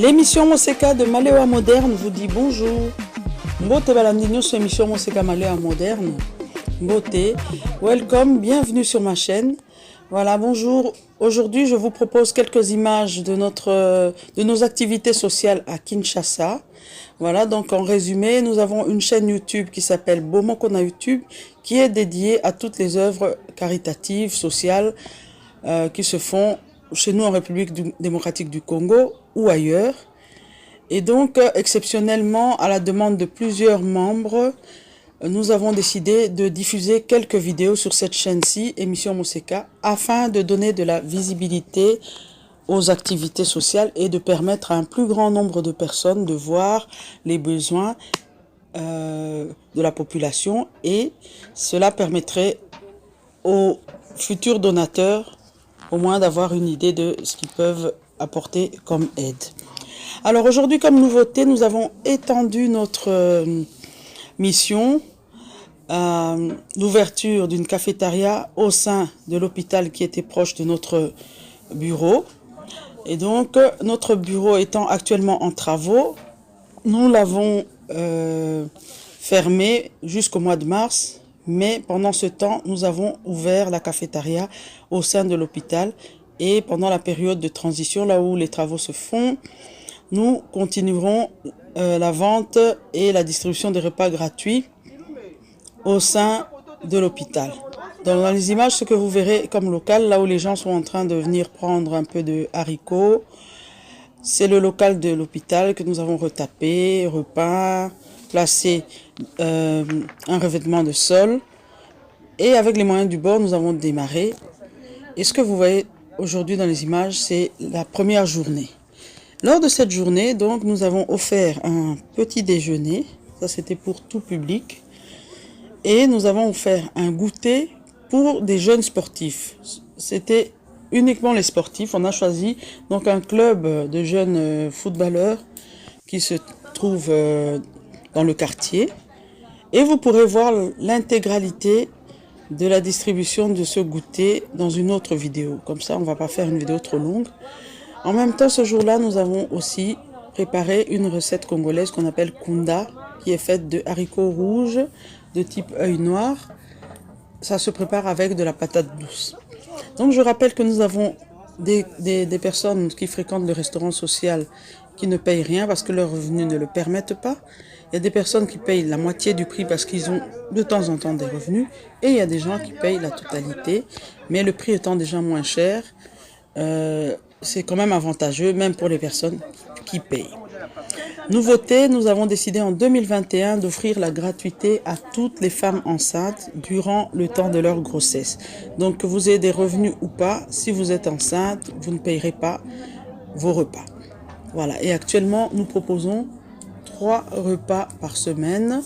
L'émission Moseka de Malewa Moderne vous dit bonjour. Mbote balandinyo sur l'émission Moseka Malewa Moderne. Mbote, welcome, bienvenue sur ma chaîne. Voilà, bonjour. Aujourd'hui, je vous propose quelques images de nos activités sociales à Kinshasa. Voilà, donc en résumé, nous avons une chaîne YouTube qui s'appelle Bomokona YouTube, qui est dédiée à toutes les œuvres caritatives, sociales, qui se font chez nous en République démocratique du Congo ou ailleurs. Et donc, exceptionnellement, à la demande de plusieurs membres, nous avons décidé de diffuser quelques vidéos sur cette chaîne-ci, Émission Moseka, afin de donner de la visibilité aux activités sociales et de permettre à un plus grand nombre de personnes de voir les besoins de la population, et cela permettrait aux futurs donateurs au moins d'avoir une idée de ce qu'ils peuvent apporter comme aide. Alors aujourd'hui, comme nouveauté, nous avons étendu notre mission à l'ouverture d'une cafétéria au sein de l'hôpital qui était proche de notre bureau. Et donc, notre bureau étant actuellement en travaux, nous l'avons fermé jusqu'au mois de mars. Mais pendant ce temps, nous avons ouvert la cafétéria au sein de l'hôpital. Et pendant la période de transition, là où les travaux se font, nous continuerons la vente et la distribution des repas gratuits au sein de l'hôpital. Dans les images, ce que vous verrez comme local, là où les gens sont en train de venir prendre un peu de haricots, c'est le local de l'hôpital que nous avons retapé, repeint, placé un revêtement de sol, et avec les moyens du bord, nous avons démarré. Et ce que vous voyez aujourd'hui dans les images, c'est la première journée. Lors de cette journée, donc, nous avons offert un petit déjeuner, ça c'était pour tout public, et nous avons offert un goûter pour des jeunes sportifs. C'était uniquement les sportifs. On a choisi donc un club de jeunes footballeurs qui se trouve dans le quartier. Et vous pourrez voir l'intégralité de la distribution de ce goûter dans une autre vidéo. Comme ça, on ne va pas faire une vidéo trop longue. En même temps, ce jour-là, nous avons aussi préparé une recette congolaise qu'on appelle kunda, qui est faite de haricots rouges de type œil noir. Ça se prépare avec de la patate douce. Donc, je rappelle que nous avons des personnes qui fréquentent le restaurant social qui ne payent rien parce que leurs revenus ne le permettent pas. Il y a des personnes qui payent la moitié du prix parce qu'ils ont de temps en temps des revenus. Et il y a des gens qui payent la totalité. Mais le prix étant déjà moins cher, c'est quand même avantageux, même pour les personnes qui payent. Nouveauté, nous avons décidé en 2021 d'offrir la gratuité à toutes les femmes enceintes durant le temps de leur grossesse. Donc que vous ayez des revenus ou pas, si vous êtes enceinte, vous ne payerez pas vos repas. Voilà, et actuellement nous proposons 3 repas par semaine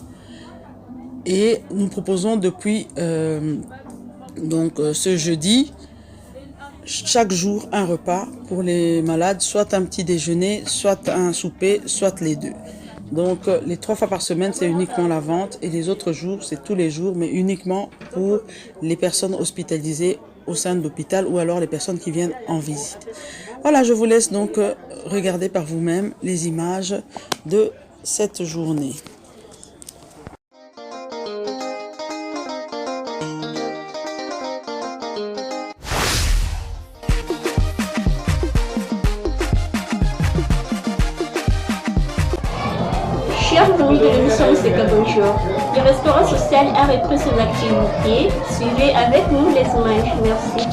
et nous proposons depuis ce jeudi chaque jour un repas pour les malades, soit un petit déjeuner, soit un souper, soit les deux. Donc les 3 fois par semaine, c'est uniquement la vente, et les autres jours, c'est tous les jours, mais uniquement pour les personnes hospitalisées au sein de l'hôpital ou alors les personnes qui viennent en visite. Voilà, je vous laisse donc regarder par vous-même les images de cette journée. Chers amis de l'émission Moseka, bonjour. Le restaurant social a repris ses activités. Suivez avec nous les images. Merci.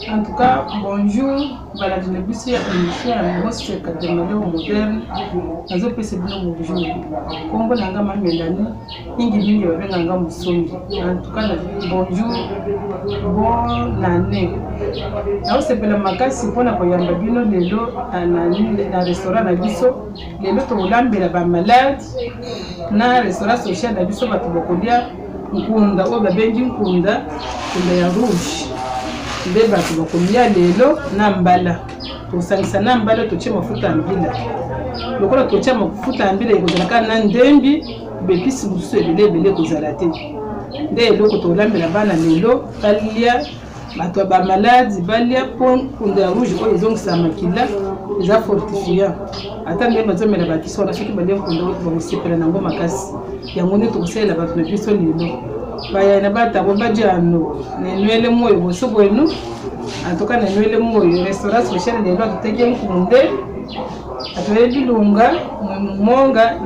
En tout cas, bonjour. Voilà, je n'ai plus si émission à moi c'est que de moderne. Nazo pese bino bonjour. Kombo nanga ma melani. Mingi nanga musongi. En tout cas, bonjour. Bonne année. Na se pela makasi pona koyamba bino lelo na restaurant na biso. Lelo to lambela ba malade. Na restaurant social na biso bato bokolia nkunda o babengi nkunda ya rouge. Nde bato bakolia lelo na mbala tosangisa na mbala totie mafuta ya mbila lokola totie mafuta ya mbila ekozalaka na ndembi bepisi mosusu ebele ekozala te nde eloko tolambela bana lelo balia bato ya bamaladi balia mpo nkunda ya rouge oyo ezongisa makila eza fortifiant ata nde bazomela bakiso wana soki balia nkunda oyo bakosepela nango makasi yango nde tokosalela bato na biso lelo baya na bata bo bajano nenwele moyo boso bwenu atoka nenwele moyo restaurant special lelo tuteke nkunde atoye bilunga monga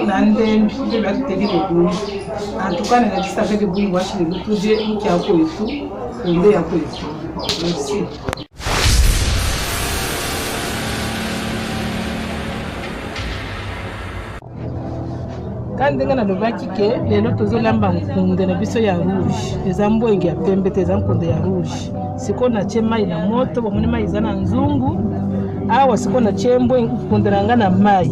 na ndembi nde batuteke lekunde atoka na just avec le bruit washi le tuje nki yako yetu kunde yako yetu. Merci. Kandi nga nalobaki ke lelo tozolamba nkunde na biso ya rouge eza mbwenge ya pembe te eza nkunde ya rouge siko natie mai na moto bamoni mai eza na nzungu awa siko natie nkunde na nga na mai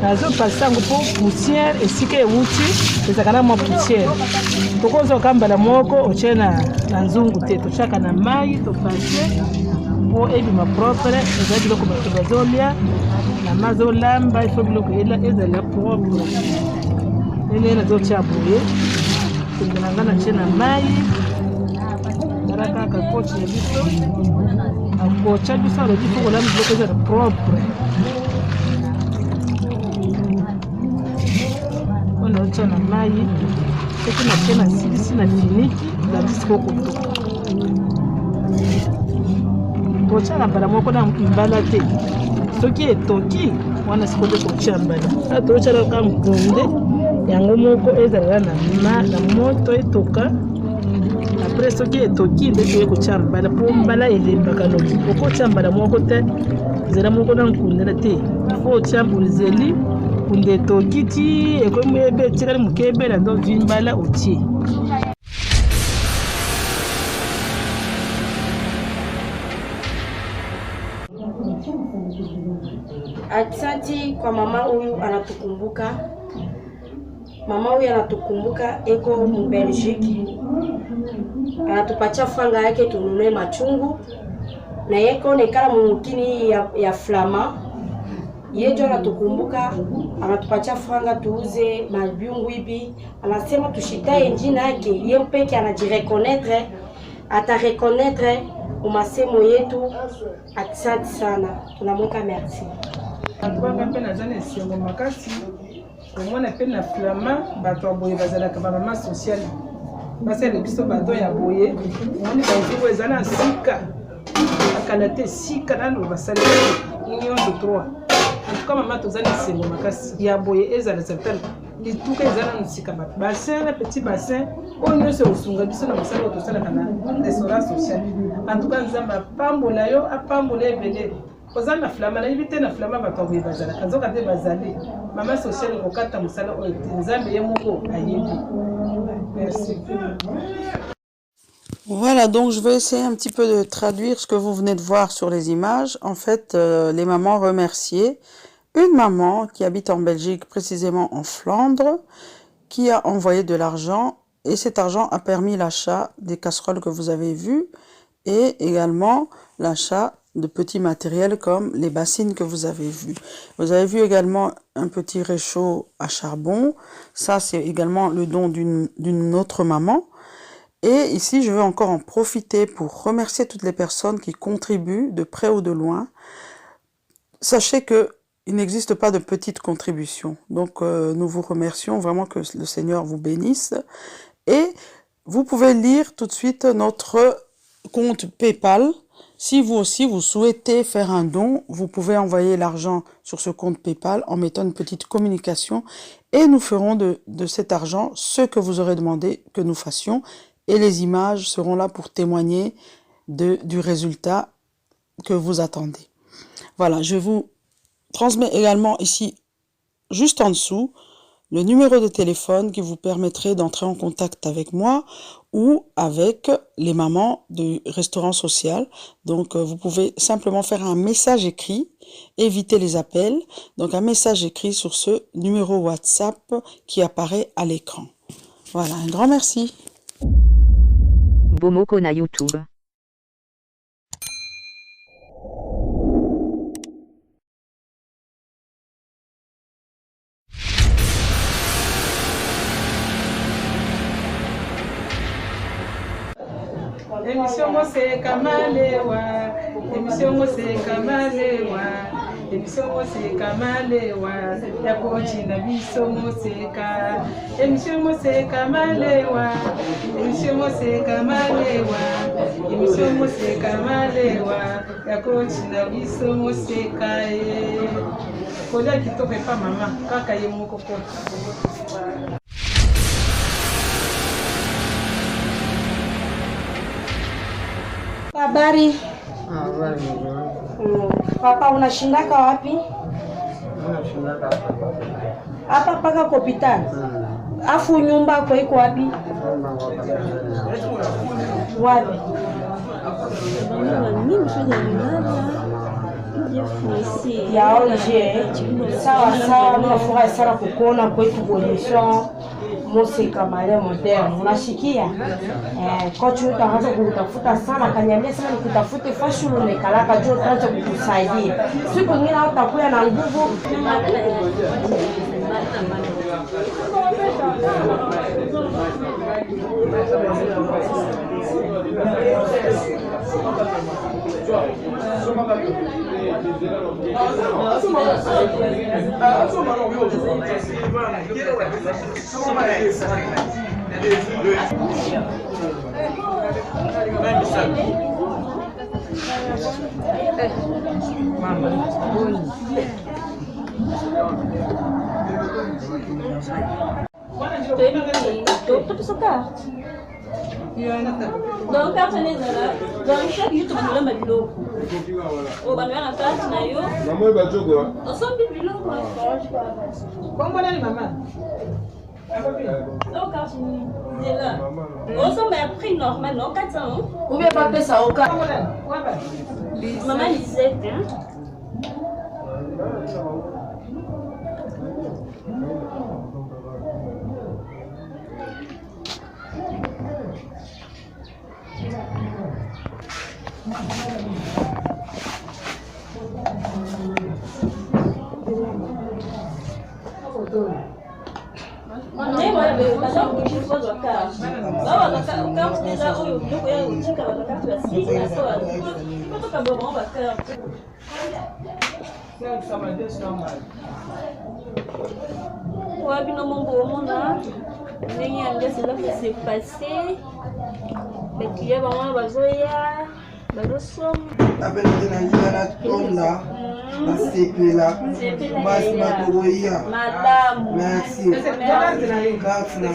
nazopasa yango mpo poussière esika ewuti ezalaka na mwa poussière tokozwa kambala moko otie na nzungu te totiaka na mai topase mpo ebima propre eza biloko bato bazolia na mazolamba ifo biloko ezala propre nene nazotia boye kundelanga natie na mai kaka kochi ya biso akocha biso alobi fo kolamba biloko ezala propre ona otia na mai soki natie na silisi na finiki nabisiko kotoka kotia na mbala moko na mbala te soki etoki wana sikote kotia mbala totialaka nkunde yango moko ezalaka na moto etoka apres soki etoki nde toye kotia mbala mpo mbala elembaka noki okotia mbala moko te ezala moko na nkundela te fo otia mbulizeli kunde etoki ti ekomi ebe etikali moke ebela ndo vi mbala otie. Asante kwa mama huyu anatukumbuka. Mama huyu anatukumbuka eko mu Belgique. Anatupatia franga yake tununue machungu. Na yeko nekala mumukini ya Flama. Yejo anatukumbuka, anatupatia franga tuuze mabiungu hivi. Anasema tushitae njina yake, yeye peke anajireconnaître, atareconnaître umasemo yetu. Asante sana. Tunamweka merci. Atwaka pe na zane sengo makasi omona pe na Flama bato aboye bazalaka ba mama social basele biso bato ya boye omoni banzibo ezana sika akala te sika nano basale union de trois en tout cas mama tozana sengo makasi ya boye ezala certain lituka ezana nsika bato bassin na petit bassin oyo se osunga biso na basale tosala kana restaurant social en tout cas nzamba pambola yo apambola ebele ozana Flama na ibite na Flama bato boye bazala kazoka te bazali mama social okata musala oyo nzambe ye moko ayebi. Merci. Voilà, donc je vais essayer un petit peu de traduire ce que vous venez de voir sur les images. En fait, les mamans remerciaient une maman qui habite en Belgique, précisément en Flandre, qui a envoyé de l'argent et cet argent a permis l'achat des casseroles que vous avez vues et également l'achat de petits matériels comme les bassines que vous avez vues. Vous avez vu également un petit réchaud à charbon. Ça, c'est également le don d'une autre maman. Et ici, je veux encore en profiter pour remercier toutes les personnes qui contribuent de près ou de loin. Sachez que il n'existe pas de petites contributions. Donc, nous vous remercions vraiment, que le Seigneur vous bénisse. Et vous pouvez lire tout de suite notre compte PayPal. Si vous aussi, vous souhaitez faire un don, vous pouvez envoyer l'argent sur ce compte PayPal en mettant une petite communication et nous ferons de cet argent ce que vous aurez demandé que nous fassions et les images seront là pour témoigner du résultat que vous attendez. Voilà, je vous transmets également ici, juste en dessous, le numéro de téléphone qui vous permettrait d'entrer en contact avec moi ou avec les mamans du restaurant social. Donc, vous pouvez simplement faire un message écrit, éviter les appels. Donc, un message écrit sur ce numéro WhatsApp qui apparaît à l'écran. Voilà, un grand merci. Bomoko na YouTube. Émission Moseka Malewa, émission Moseka Malewa, émission Moseka Malewa, ya kochina biso Moseka, émission Moseka Malewa, émission Moseka Malewa, émission Moseka Malewa, ya kochina biso Moseka e. Kolia kitoko pa mama, kaka ye moko kota. Habari. Papa, unashindaka wapi? Hapa paka hospitali. Afu nyumba yako iko wapi? Wapi? Yaoje. Sawa sawa, nafurahi sana kukuona kwetu Emission Moseka Malewa moderne. Unashikia? Coach wetu anaanza kutafuta sana, kaniambia sana nikutafute fashion umekalaka juu utaanza kukusaidia. Siku nyingine utakuwa na nguvu. Tudo sua carte. Donc, carte n'est là. Donc, chaque jour, tu vas nous mettre l'eau. On va faire la carte, naïo. Maman, il va jouer quoi? On s'en fait de l'eau, moi. Comment on est maman? Donc, carte n'est là. On s'en met un prix normal, non? 400. Ou bien pas ça au cas. Maman Lisette, hein? Les clients vont bazoya, bazosoma. Avec la tonda, la sepela, bas matogoya. Madame. Merci. Grâce na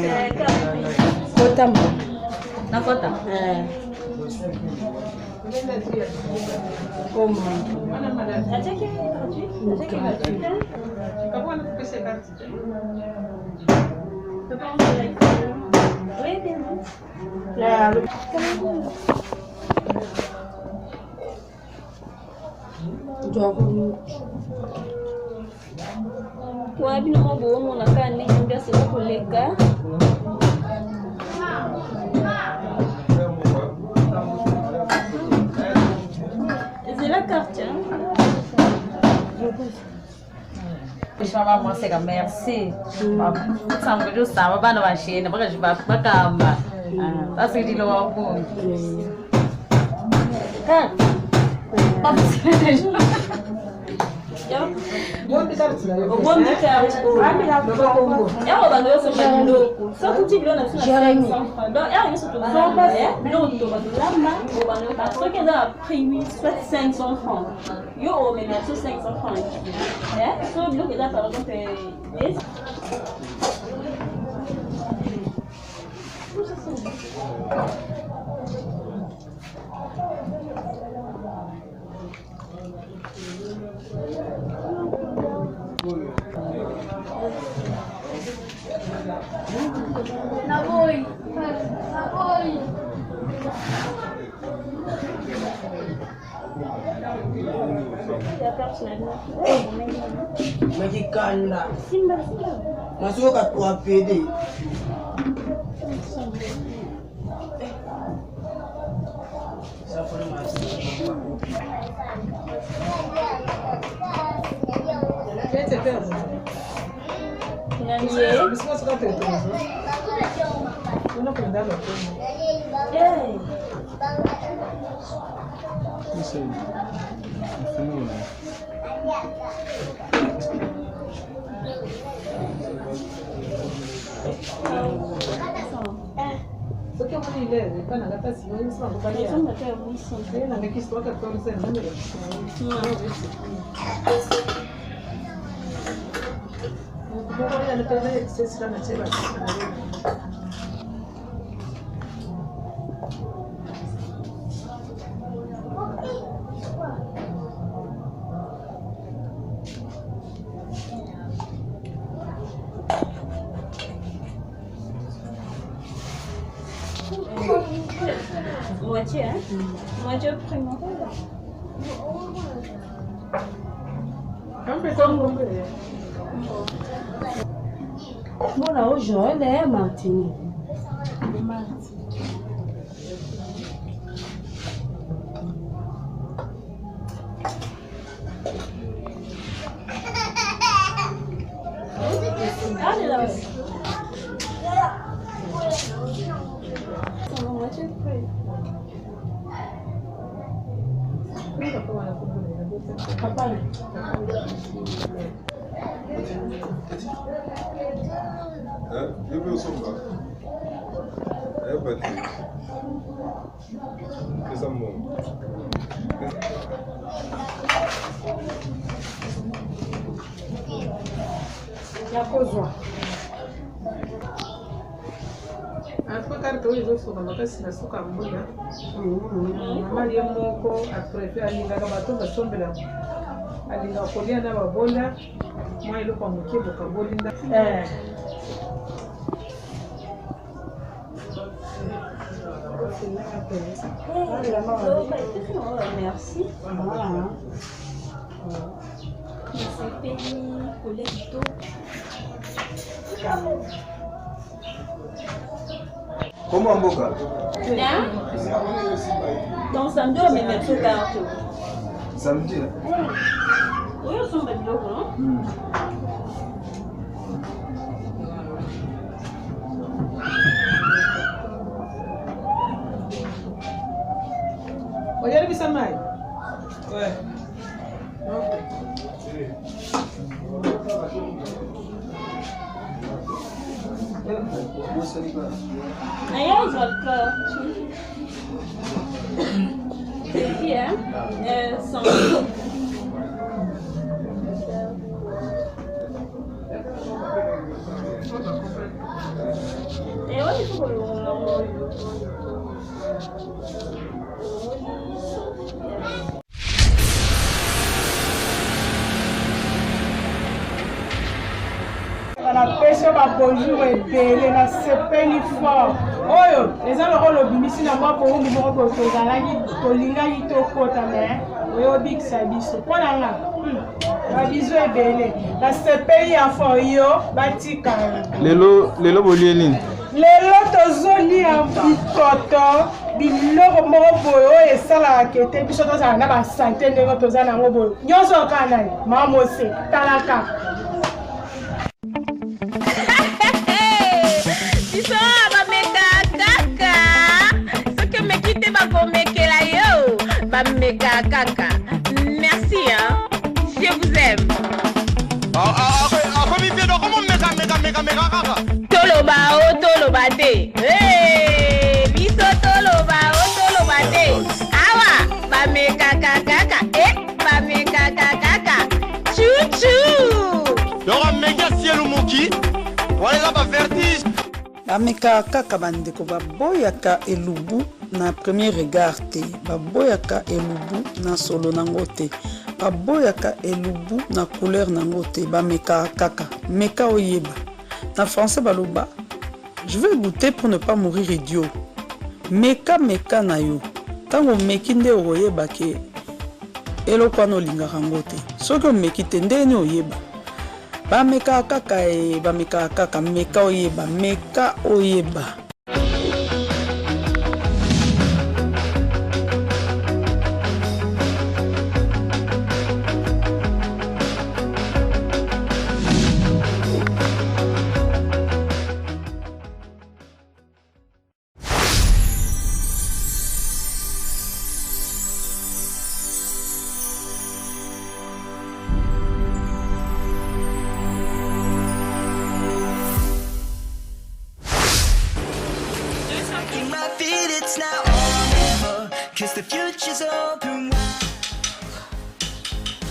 Kota mo. Na kota. Como? Acha que gratuit. Comment on peut se carte? Oui, bien. Wapi na mambo unakaa nini ndio sasa kuleka. C'est la carte. Chama Moseka, merci. Sambujo sama bana bashene bakamba. Basidilo wapungi. Bonne carte. Bonne carte. Ela bandoa só para louco. Só que tu viu na sua Jérémy. Donc ela isso tudo só é bilhão to badulama ou bandoa só que dá prix soit 500 francs. Yo o mais là 500 francs. Só bilhão que dá par exemple Makikanda. Masuk kat tua PD. Moitié, hein? Moitié primo. Mbona ujo ele Martini? Allez là. Moitié primo. Papai. Eu vi o som lá. É, Patrick. Essa mão. Ya kozwa. Afuka karto hizo soka makasi na soka mbona. Mama ye moko aprefe alinga bato basombela. Alinga kolia na babola. Moi lo kwa mukebo kabolinda. Merci. Voilà. C'est payé, collecto. Como a boca? Hein? Donc samedi on met merci carte. Samedi, né? Oui, on s'en met bloc, non? Olha bisa mai. Ouais. Aí é vodka. Aqui é são. Eu acho que napesi bonjour ebele nasepeli fort oyo eza lokola obimisi na mwa powumbu moko boye tozalaki tolingaki tokota me oyobikisa biso mpo na nga babizo ebele nasepeli ya fort yo batika Lelo bolie nini? lelo tozolia bitoto biloko moko boye oyo esalaka kete biso tozala na basante ndenge toza nango boye nyonso kaka nani mamose tala kaka Meka kaka. Merci hein. Je vous aime. Toloba o toloba de. Hey, biso toloba o toloba de. Awa, ba meka kaka. Ba meka kaka. Chouchou. Dora mega cielo moki. Wala ba vertige. Bameka kaka bandeko baboyaka elubu na premier regard te, baboyaka elubu na solo nango te, baboyaka elubu na couleur nango te, bameka kaka, meka oyeba. Na français baloba, je vais goûter pour ne pas mourir idiot. Meka na yo, tango meki nde oyeba ke eloko wana olingaka yango te soki omeki te ndeni oyeba bameka kaka bameka kaka meka oyeba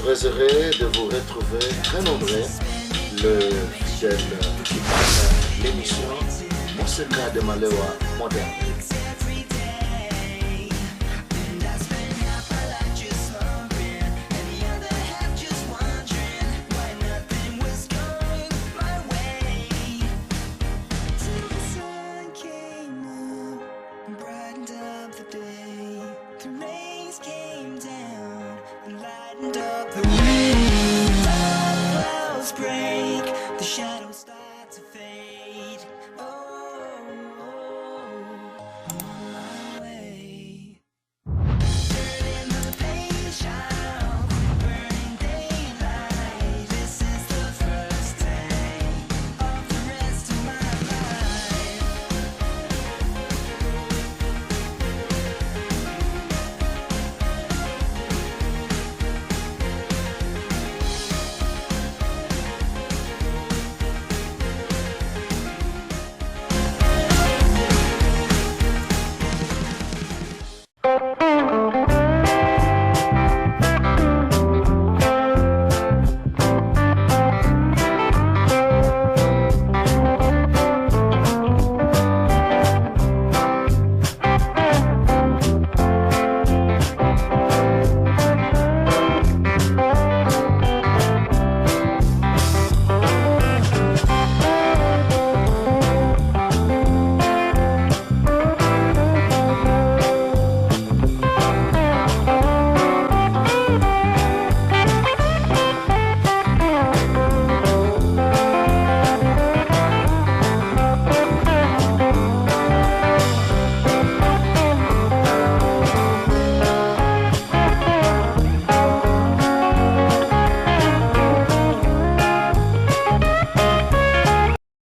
Très heureux de vous retrouver, très nombreux, le fidèle qui passe l'émission Monseigneur de Malewa moderne.